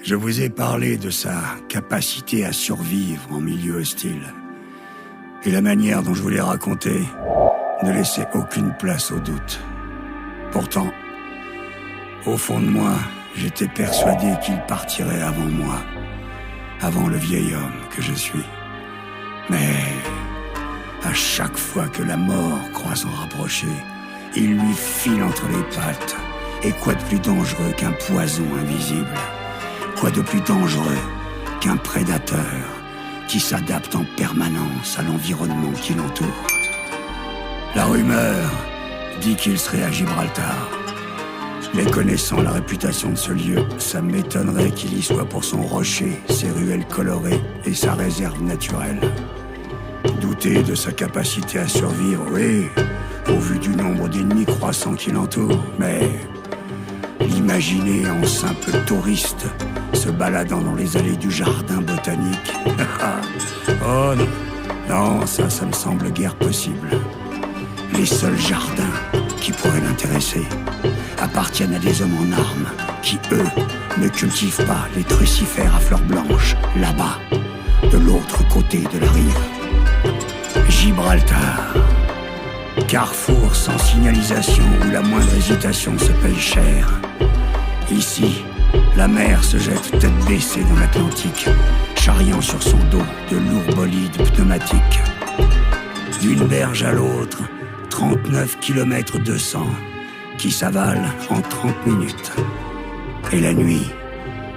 Je vous ai parlé de sa capacité à survivre en milieu hostile. Et la manière dont je vous l'ai raconté ne laissait aucune place au doute. Pourtant, au fond de moi, j'étais persuadé qu'il partirait avant moi, avant le vieil homme que je suis. Mais à chaque fois que la mort croit s'en rapprocher, il lui file entre les pattes. Et quoi de plus dangereux qu'un poison invisible? Quoi de plus dangereux qu'un prédateur qui s'adapte en permanence à l'environnement qui l'entoure? La rumeur dit qu'il serait à Gibraltar. Mais connaissant la réputation de ce lieu, ça m'étonnerait qu'il y soit pour son rocher, ses ruelles colorées et sa réserve naturelle. Douter de sa capacité à survivre, oui, au vu du nombre d'ennemis croissants qui l'entourent, mais l'imaginer en simple touriste, se baladant dans les allées du jardin botanique. Oh non, non, ça me semble guère possible. Les seuls jardins qui pourraient l'intéresser appartiennent à des hommes en armes qui, eux, ne cultivent pas les trucifères à fleurs blanches, là-bas, de l'autre côté de la rive. Gibraltar, carrefour sans signalisation où la moindre hésitation se paye cher. Ici, la mer se jette tête baissée dans l'Atlantique, charriant sur son dos de lourds bolides pneumatiques. D'une berge à l'autre, 39 km 200 qui s'avalent en 30 minutes. Et la nuit,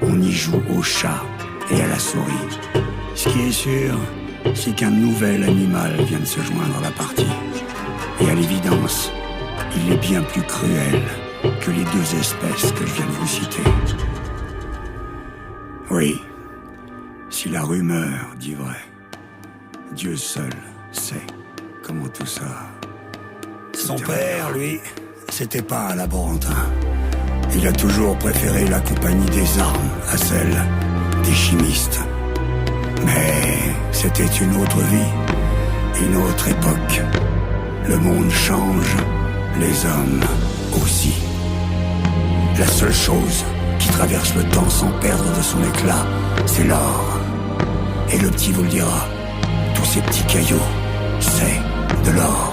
on y joue au chat et à la souris. Ce qui est sûr, c'est qu'un nouvel animal vient de se joindre à la partie. Et à l'évidence, il est bien plus cruel que les deux espèces que je viens de vous citer. Oui, si la rumeur dit vrai, Dieu seul sait comment tout ça... Son père, lui, c'était pas un laborantin. Il a toujours préféré la compagnie des armes à celle des chimistes. Mais c'était une autre vie, une autre époque. Le monde change, les hommes aussi. La seule chose qui traverse le temps sans perdre de son éclat, c'est l'or. Et le petit vous le dira, tous ces petits cailloux, c'est de l'or.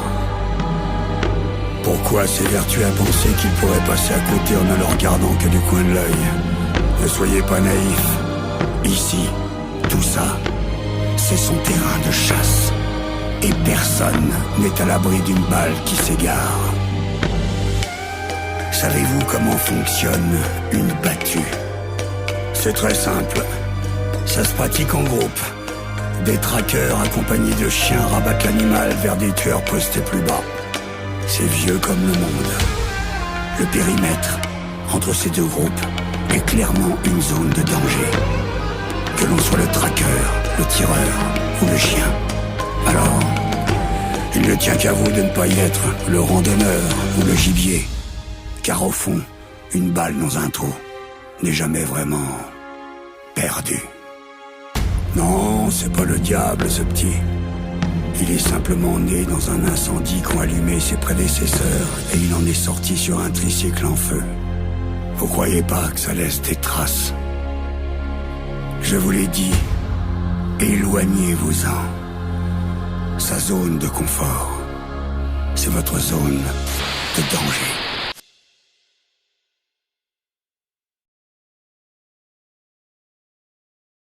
Pourquoi s'évertuer à penser qu'il pourrait passer à côté en ne le regardant que du coin de l'œil? Ne soyez pas naïfs. Ici, tout ça, c'est son terrain de chasse. Et personne n'est à l'abri d'une balle qui s'égare. Savez-vous comment fonctionne une battue? C'est très simple. Ça se pratique en groupe. Des traqueurs accompagnés de chiens rabattent l'animal vers des tueurs postés plus bas. C'est vieux comme le monde. Le périmètre entre ces deux groupes est clairement une zone de danger. Que l'on soit le traqueur, le tireur ou le chien. Alors, il ne tient qu'à vous de ne pas y être le randonneur ou le gibier. Car au fond, une balle dans un trou n'est jamais vraiment perdu. Non, c'est pas le diable, ce petit. Il est simplement né dans un incendie qu'ont allumé ses prédécesseurs et il en est sorti sur un tricycle en feu. Vous croyez pas que ça laisse des traces? Je vous l'ai dit, éloignez-vous-en. Sa zone de confort, c'est votre zone de danger.